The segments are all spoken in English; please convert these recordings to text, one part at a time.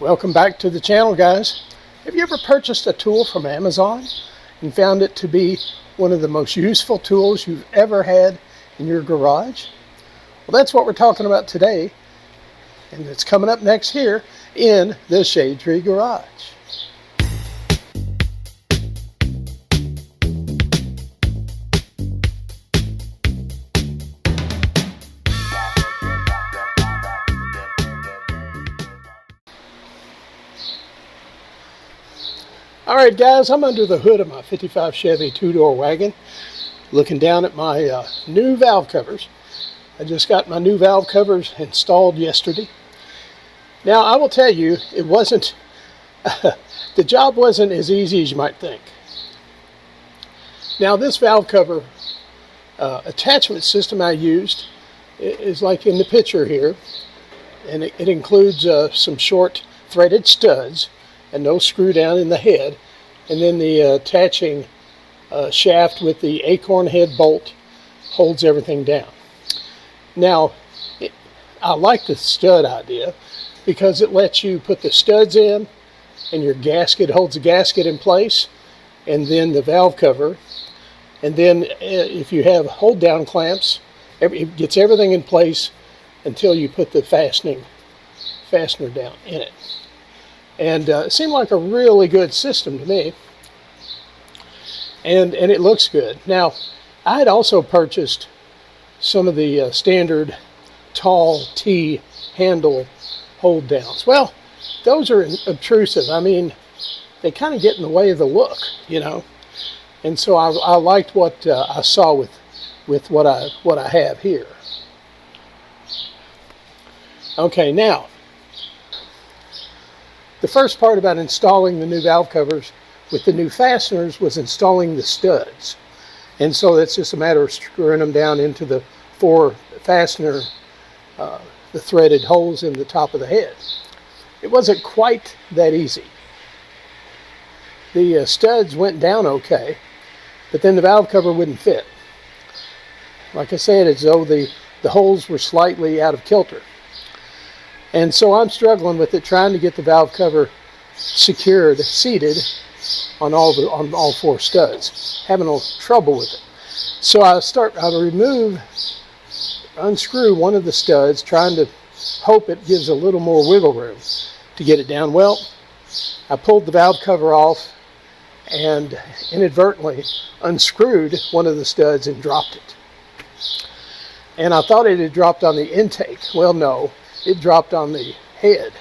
Welcome back to the channel, guys. Have you ever purchased a tool from Amazon and found it to be one of the most useful tools you've ever had in your garage? Well, that's what we're talking about today, and it's coming up next here in the Shade Tree Garage. Alright guys, I'm under the hood of my 55 Chevy two-door wagon looking down at my new valve covers. I just got my new valve covers installed yesterday. Now I will tell you, it wasn't, the job wasn't as easy as you might think. Now this valve cover attachment system I used is like in the picture here, and it includes some short threaded studs and no screw down in the head, and then the attaching shaft with the acorn head bolt holds everything down. Now I like the stud idea because it lets you put the studs in and your gasket holds the gasket in place, and then the valve cover, and then if you have hold down clamps, it gets everything in place until you put the fastener down in it. And it seemed like a really good system to me, and it looks good. Now I had also purchased some of the standard tall T handle hold downs. Well, those are obtrusive. I mean, they kind of get in the way of the look, you know. And so I liked what I saw with what I have here. Okay, now the first part about installing the new valve covers with the new fasteners was installing the studs. And so it's just a matter of screwing them down into the four fastener, the threaded holes in the top of the head. It wasn't quite that easy. The studs went down okay, but then the valve cover wouldn't fit. Like I said, as though the holes were slightly out of kilter. And so I'm struggling with it, trying to get the valve cover secured, seated on all four studs. Having a little trouble with it. So I unscrew one of the studs, trying to hope it gives a little more wiggle room to get it down. Well, I pulled the valve cover off and inadvertently unscrewed one of the studs and dropped it. And I thought it had dropped on the intake. Well, no. It dropped on the head,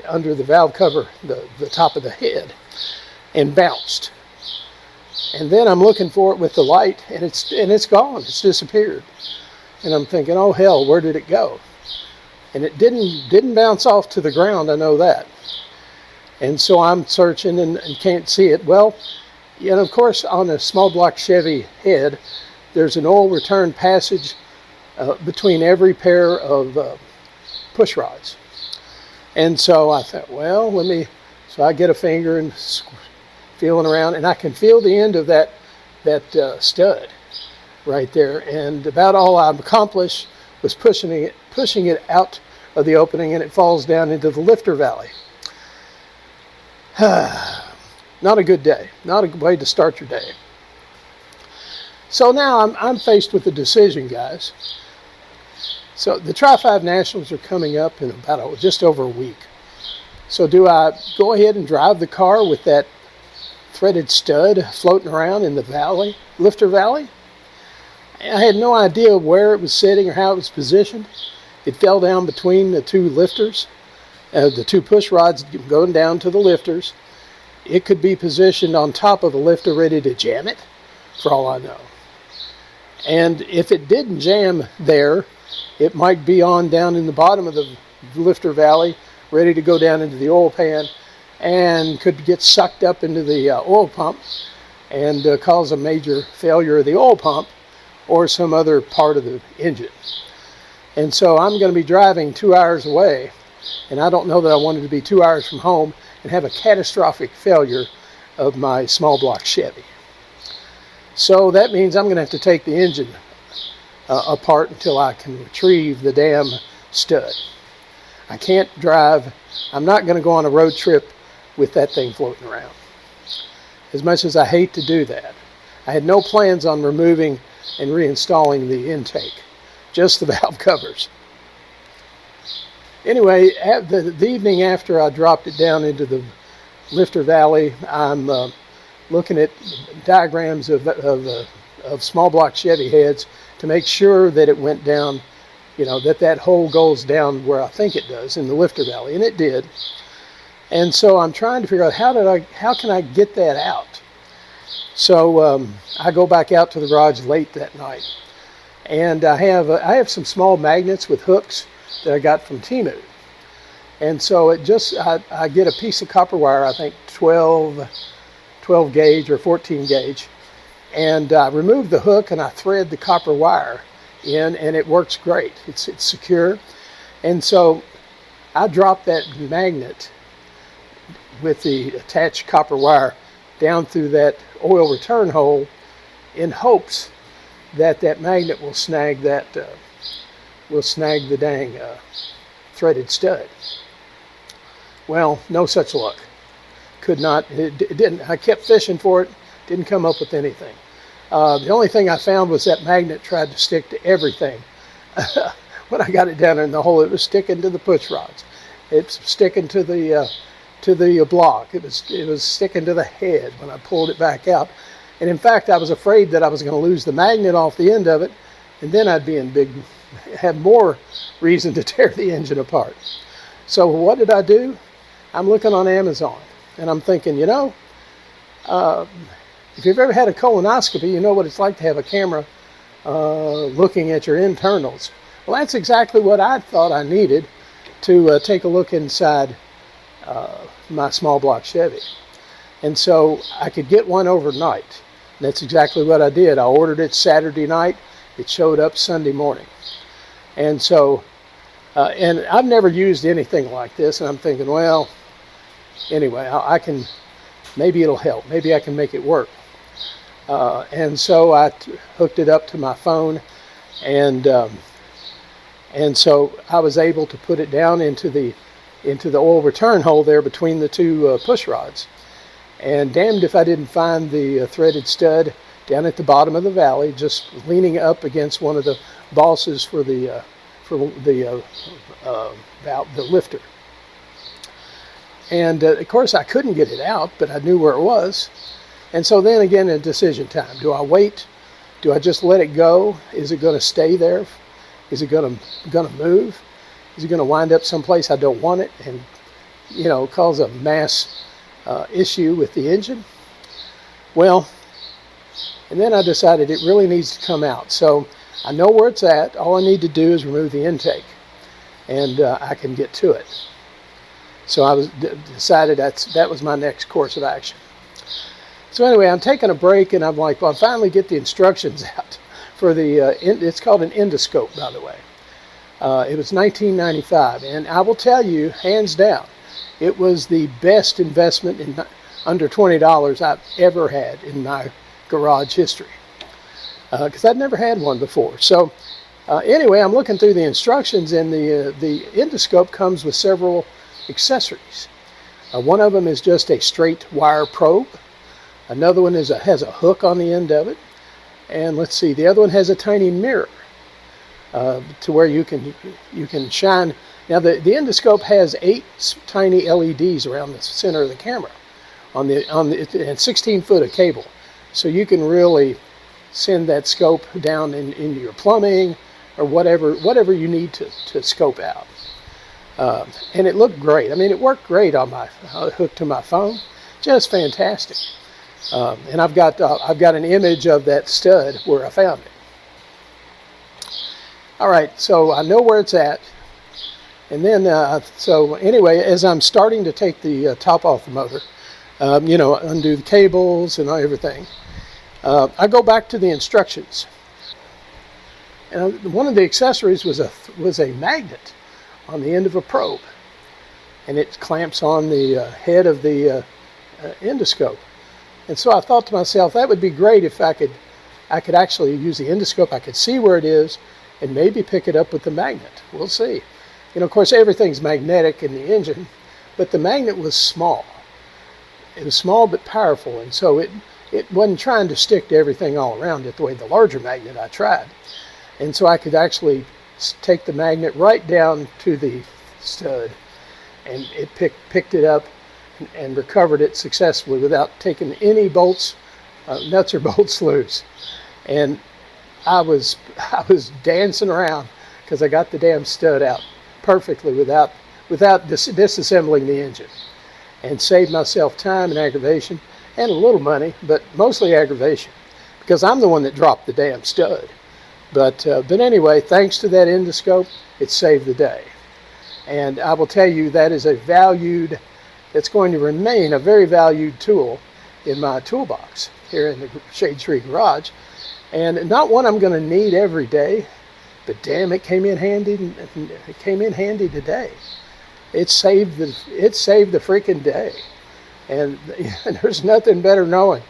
under the valve cover, the top of the head, and bounced. And then I'm looking for it with the light, and it's gone. It's disappeared. And I'm thinking, oh hell, where did it go? And it didn't bounce off to the ground. I know that. And so I'm searching and can't see it. Well, and of course, on a small block Chevy head, there's an oil return passage between every pair of push rods. And so I thought, well, so I get a finger and feeling around, and I can feel the end of that stud right there. And about all I've accomplished was pushing it out of the opening, and it falls down into the lifter valley. Not a good day. Not a good way to start your day. So now I'm faced with a decision, guys. So the Tri-5 Nationals are coming up in about just over a week. So do I go ahead and drive the car with that threaded stud floating around in the lifter valley? I had no idea where it was sitting or how it was positioned. It fell down between the two lifters, the two push rods going down to the lifters. It could be positioned on top of a lifter ready to jam it, for all I know. And if it didn't jam there, it might be on down in the bottom of the lifter valley, ready to go down into the oil pan, and could get sucked up into the oil pump and cause a major failure of the oil pump or some other part of the engine. And so I'm going to be driving 2 hours away, and I don't know that I wanted to be 2 hours from home and have a catastrophic failure of my small block Chevy. So that means I'm going to have to take the engine apart until I can retrieve the damn stud. I can't drive. I'm not going to go on a road trip with that thing floating around. As much as I hate to do that, I had no plans on removing and reinstalling the intake, just the valve covers. Anyway, the evening after I dropped it down into the lifter valley, I'm looking at diagrams of small block Chevy heads to make sure that it went down, that hole goes down where I think it does in the lifter valley, and it did. And so I'm trying to figure out how can I get that out. So I go back out to the garage late that night, and I have some small magnets with hooks that I got from Temu. And so I get a piece of copper wire, I think 12 gauge or 14 gauge, and I remove the hook and I thread the copper wire in, and it works great. It's secure. And so I drop that magnet with the attached copper wire down through that oil return hole in hopes that magnet will snag the dang threaded stud. Well, no such luck. Could not. It didn't. I kept fishing for it. Didn't come up with anything. The only thing I found was that magnet tried to stick to everything. When I got it down in the hole, it was sticking to the push rods. It's sticking to the block. It was sticking to the head when I pulled it back out. And in fact, I was afraid that I was going to lose the magnet off the end of it, and then I'd be have more reason to tear the engine apart. So what did I do? I'm looking on Amazon, and I'm thinking, if you've ever had a colonoscopy, you know what it's like to have a camera looking at your internals. Well, that's exactly what I thought I needed to take a look inside my small block Chevy. And so I could get one overnight. And that's exactly what I did. I ordered it Saturday night. It showed up Sunday morning. And so, and I've never used anything like this, and I'm thinking, well, anyway, maybe it'll help. Maybe I can make it work. And so I hooked it up to my phone, and so I was able to put it down into the oil return hole there between the two push rods. And damned if I didn't find the threaded stud down at the bottom of the valley, just leaning up against one of the bosses for the lifter. And of course I couldn't get it out, but I knew where it was. And so then again, a decision time. Do I wait? Do I just let it go? Is it going to stay there? Is it going to move? Is it going to wind up someplace I don't want it and cause a mass issue with the engine? Well, and then I decided it really needs to come out. So I know where it's at. All I need to do is remove the intake, and I can get to it. So I decided that was my next course of action. So anyway, I'm taking a break, and I'm like, well, I finally get the instructions out for it's called an endoscope, by the way. It was $19.95, and I will tell you, hands down, it was the best investment in under $20 I've ever had in my garage history, because I'd never had one before. So anyway, I'm looking through the instructions, and the endoscope comes with several accessories. One of them is just a straight wire probe. Another one has a hook on the end of it, and let's see, the other one has a tiny mirror to where you can shine. Now the endoscope has 8 tiny LEDs around the center of the camera, and 16 foot of cable, so you can really send that scope down into your plumbing or whatever you need to scope out. And it looked great. I mean, it worked great on my hooked to my phone, just fantastic. And I've got an image of that stud where I found it. All right, so I know where it's at. And then, so anyway, as I'm starting to take the top off the motor, undo the cables and everything, I go back to the instructions. And one of the accessories was a magnet on the end of a probe, and it clamps on the head of the endoscope. And so I thought to myself, that would be great if I could actually use the endoscope. I could see where it is and maybe pick it up with the magnet. We'll see. of course, everything's magnetic in the engine, but the magnet was small. It was small but powerful, and so it wasn't trying to stick to everything all around it the way the larger magnet I tried. And so I could actually take the magnet right down to the stud, and it picked it up and recovered it successfully without taking any bolts, nuts or bolts loose. And I was dancing around because I got the damn stud out perfectly without disassembling the engine, and saved myself time and aggravation and a little money, but mostly aggravation because I'm the one that dropped the damn stud. But anyway, thanks to that endoscope, it saved the day. And I will tell you that is it's going to remain a very valued tool in my toolbox here in the Shade Tree Garage. And not one I'm going to need every day, but damn, it came in handy. It came in handy today. It saved the freaking day. And there's nothing better knowing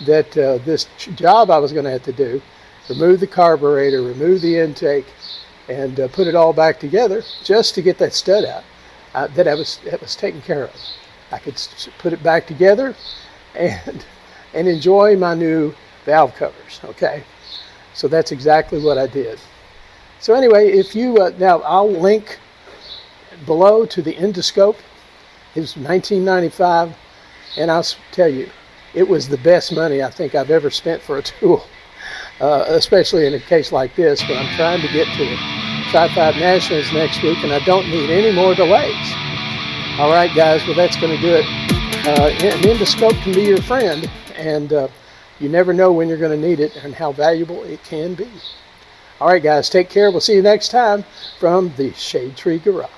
that this job I was going to have to do, remove the carburetor, remove the intake, and put it all back together just to get that stud out, that was taken care of. I could put it back together and enjoy my new valve covers. Okay, so that's exactly what I did. So anyway, if you now I'll link below to the endoscope. It was $19.95, and I'll tell you, it was the best money I think I've ever spent for a tool, especially in a case like this when I'm trying to get to the Tri-5 Nationals next week, and I don't need any more delays. All right, guys, well, that's going to do it. An endoscope can be your friend, and you never know when you're going to need it and how valuable it can be. All right, guys, take care. We'll see you next time from the Shade Tree Garage.